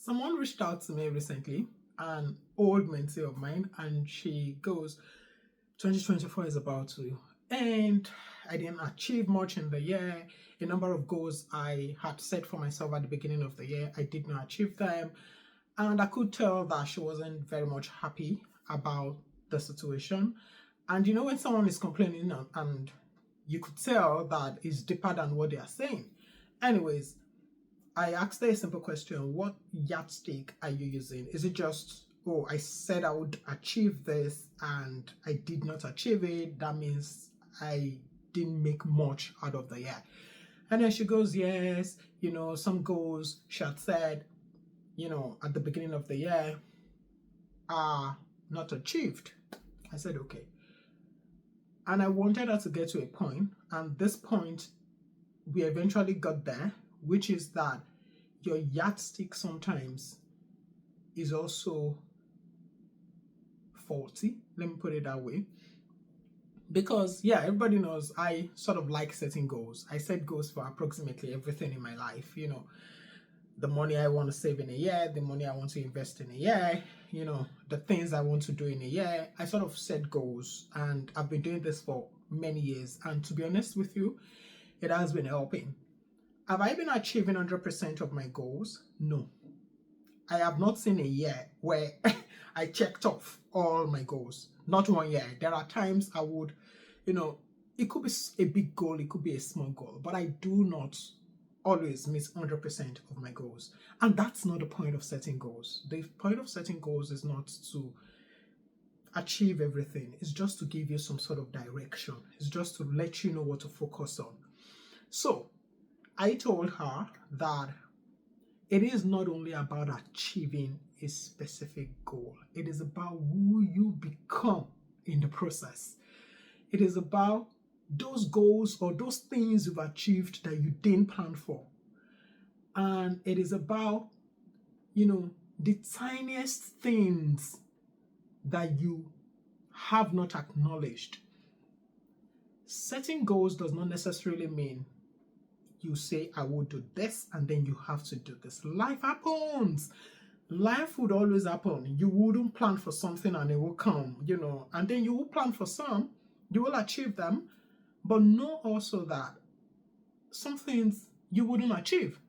Someone reached out to me recently, an old mentee of mine, and she goes, 2024 is about to end. I didn't achieve much in the year. A number of goals I had set for myself at the beginning of the year, I did not achieve them. And I could tell that she wasn't very much happy about the situation. And when someone is complaining and you could tell that it's deeper than what they are saying. Anyways, I asked her a simple question. What yardstick are you using? Is it just, oh, I said I would achieve this and I did not achieve it? That means I didn't make much out of the year. And then she goes, yes, some goals she had said, at the beginning of the year are not achieved. I said, okay. And I wanted her to get to a point, and this point, we eventually got there, which is that your yardstick sometimes is also faulty. Let me put it that way. Because, yeah, everybody knows I sort of like setting goals. I set goals for approximately everything in my life, the money I want to save in a year, the money I want to invest in a year, the things I want to do in a year. I sort of set goals, and I've been doing this for many years. And to be honest with you, it has been helping. Have I been achieving 100% of my goals? No. I have not seen a year where I checked off all my goals. Not one year. There are times I would, it could be a big goal, it could be a small goal, but I do not always meet 100% of my goals. And that's not the point of setting goals. The point of setting goals is not to achieve everything. It's just to give you some sort of direction. It's just to let you know what to focus on. So I told her that it is not only about achieving a specific goal. It is about who you become in the process. It is about those goals or those things you've achieved that you didn't plan for. And it is about, the tiniest things that you have not acknowledged. Setting goals does not necessarily mean you say, I will do this, and then you have to do this. Life happens. Life would always happen. You wouldn't plan for something and it will come, and then you will plan for some, you will achieve them, but know also that some things you wouldn't achieve.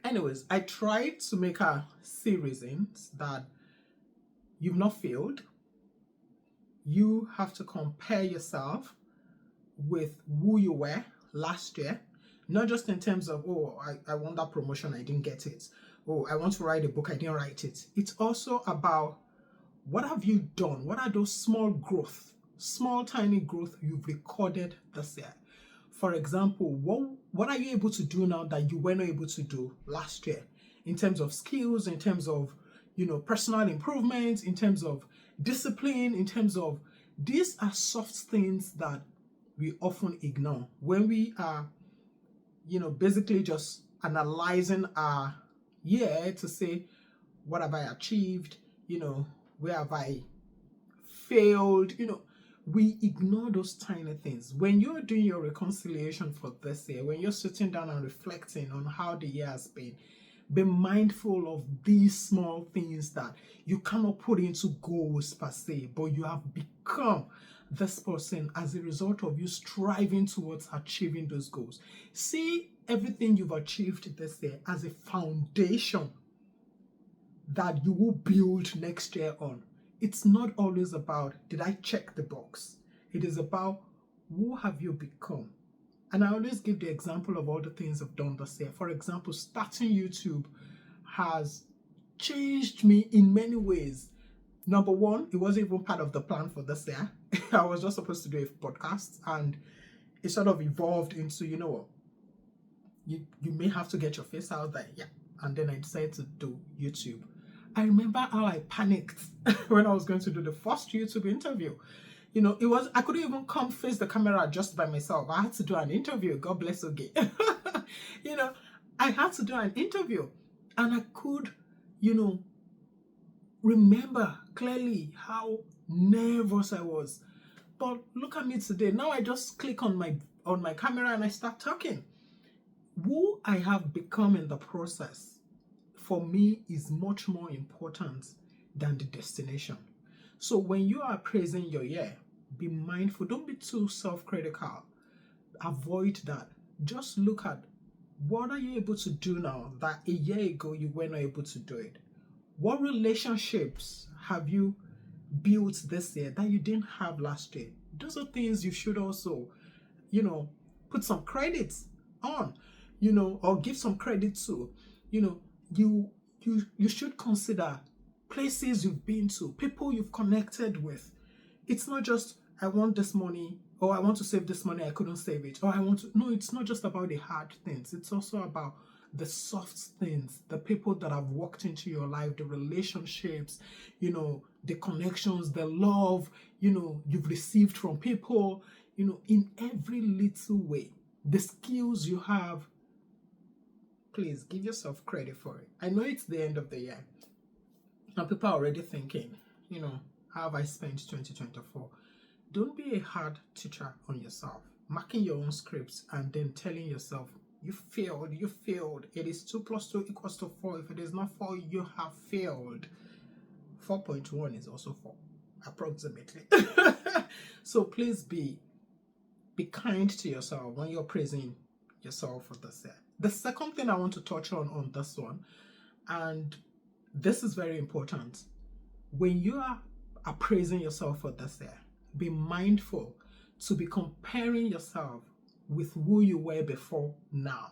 Anyways, I tried to make her see reasons that you've not failed. You have to compare yourself with who you were last year, not just in terms of, oh, I want that promotion, I didn't get it. Oh, I want to write a book, I didn't write it. It's also about what have you done? What are those small tiny growth you've recorded this year? For example, what are you able to do now that you were not able to do last year? In terms of skills, in terms of, personal improvements, in terms of discipline, in terms of, these are soft things that we often ignore when we are, basically just analyzing our year to say, what have I achieved? Where have I failed? We ignore those tiny things. When you're doing your reconciliation for this year, when you're sitting down and reflecting on how the year has been, be mindful of these small things that you cannot put into goals per se, but you have become this person as a result of you striving towards achieving those goals. See everything you've achieved this year as a foundation that you will build next year on. It's not always about, did I check the box? It is about, who have you become? And I always give the example of all the things I've done this year. For example, starting YouTube has changed me in many ways. Number one, it wasn't even part of the plan for this year. I was just supposed to do a podcast, and it sort of evolved into, you may have to get your face out there. Yeah. And then I decided to do YouTube. I remember how I panicked when I was going to do the first YouTube interview. I couldn't even come face the camera just by myself. I had to do an interview. God bless Oge. I had to do an interview, and I could, remember clearly how nervous I was. But look at me today. Now I just click on my camera and I start talking. Who I have become in the process. for me, is much more important than the destination. So when you are appraising your year, be mindful. Don't be too self-critical. Avoid that. Just look at, what are you able to do now that a year ago you were not able to do it? What relationships have you built this year that you didn't have last year? Those are things you should also, put some credits on, or give some credit to. You should consider places you've been to, people you've connected with. It's not just, I want this money, or I want to save this money, I couldn't save it, or I want to. No, it's not just about the hard things. It's also about the soft things, the people that have walked into your life, the relationships, the connections, the love, you've received from people, in every little way. The skills you have, please give yourself credit for it. I know it's the end of the year. Now people are already thinking, how have I spent 2024? Don't be a hard teacher on yourself, marking your own scripts and then telling yourself, you failed. It is 2 + 2 = 4. If it is not 4, you have failed. 4.1 is also 4, approximately. So please be kind to yourself when you're praising yourself for this year. The second thing I want to touch on this one, and this is very important, when you are appraising yourself for this year, be mindful to be comparing yourself with who you were before now,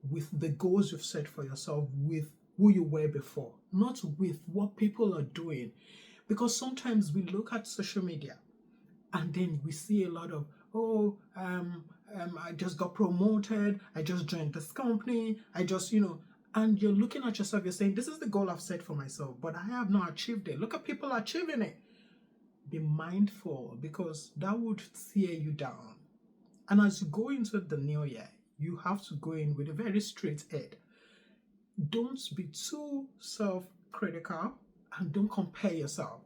with the goals you've set for yourself, with who you were before, not with what people are doing. Because sometimes we look at social media and then we see a lot of, I just got promoted, I just joined this company, I just, and you're looking at yourself, you're saying, this is the goal I've set for myself, but I have not achieved it. Look at people achieving it. Be mindful, because that would tear you down. And as you go into the new year, you have to go in with a very straight head. Don't be too self-critical and don't compare yourself.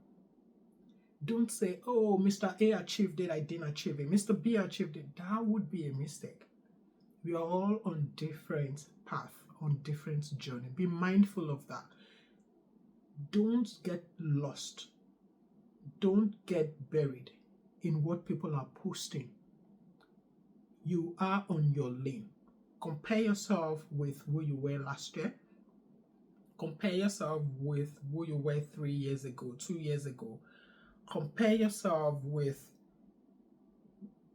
Don't say, oh, Mr. A achieved it, I didn't achieve it. Mr. B achieved it. That would be a mistake. We are all on different paths, on different journey. Be mindful of that. Don't get lost. Don't get buried in what people are posting. You are on your lane. Compare yourself with who you were last year. Compare yourself with who you were 3 years ago, 2 years ago. Compare yourself with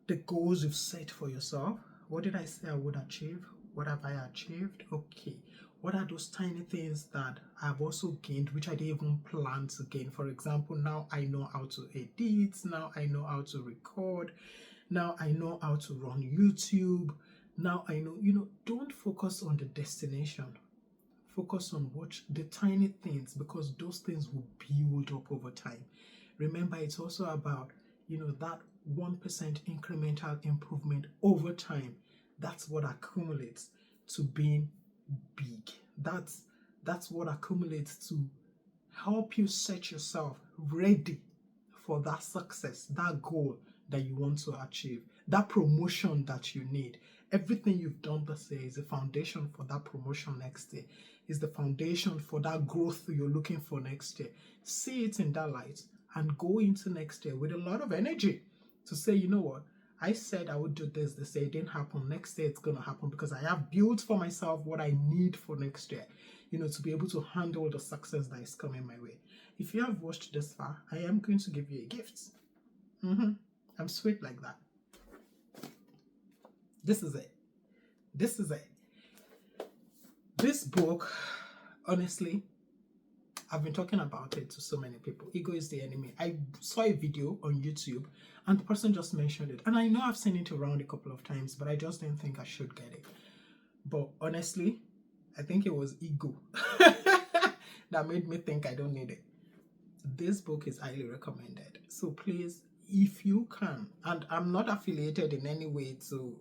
the goals you've set for yourself. What did I say I would achieve? What have I achieved? Okay. What are those tiny things that I've also gained, which I didn't even plan to gain? For example, now I know how to edit. Now I know how to record. Now I know how to run YouTube. Now I know, don't focus on the destination. Focus on the tiny things, because those things will build up over time. Remember, it's also about, that 1% incremental improvement over time. That's what accumulates to being big. That's what accumulates to help you set yourself ready for that success, that goal that you want to achieve, that promotion that you need. Everything you've done this year is a foundation for that promotion next year, is the foundation for that growth you're looking for next year. See it in that light and go into next year with a lot of energy to say, you know what, I said I would do this year, it didn't happen. Next year it's going to happen, because I have built for myself what I need for next year, to be able to handle the success that is coming my way. If you have watched this far, I am going to give you a gift. I'm sweet like that. This is it. This book, honestly, I've been talking about it to so many people. Ego is the enemy. I saw a video on YouTube and the person just mentioned it. And I know I've seen it around a couple of times, but I just didn't think I should get it. But honestly, I think it was ego that made me think I don't need it. This book is highly recommended. So please, if you can, and I'm not affiliated in any way to,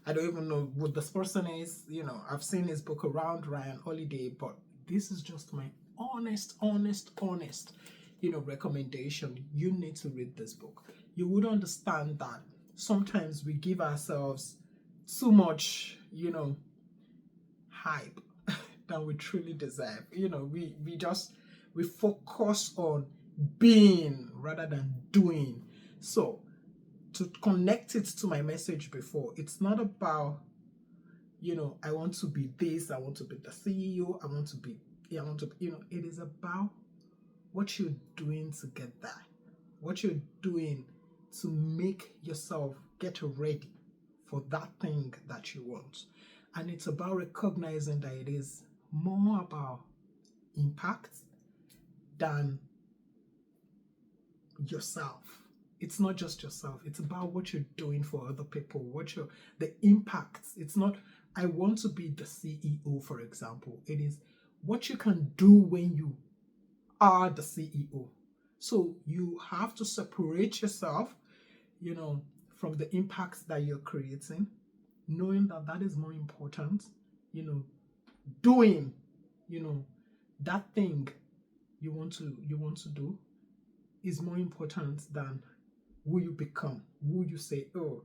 I don't even know what this person is, I've seen his book around, Ryan Holiday, but this is just my honest, recommendation. You need to read this book. You would understand that sometimes we give ourselves too much, hype. than we truly deserve. We focus on being rather than doing. So to connect it to my message before, it's not about, I want to be this, I want to be the CEO, I want to be, it is about what you're doing to get there, what you're doing to make yourself get ready for that thing that you want. And it's about recognizing that it is more about impact than yourself. It's not just yourself, it's about what you're doing for other people, the impact. It's not, I want to be the CEO, for example. It is what you can do when you are the CEO. So you have to separate yourself, from the impacts that you're creating, knowing that that is more important, doing, that thing you want to do is more important than who you become, who you say, oh,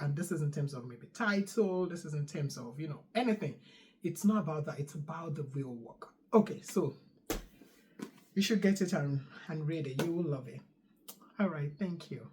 and this is in terms of maybe title, this is in terms of, anything. It's not about that, it's about the real work. Okay, so you should get it and read it. You will love it. All right, thank you.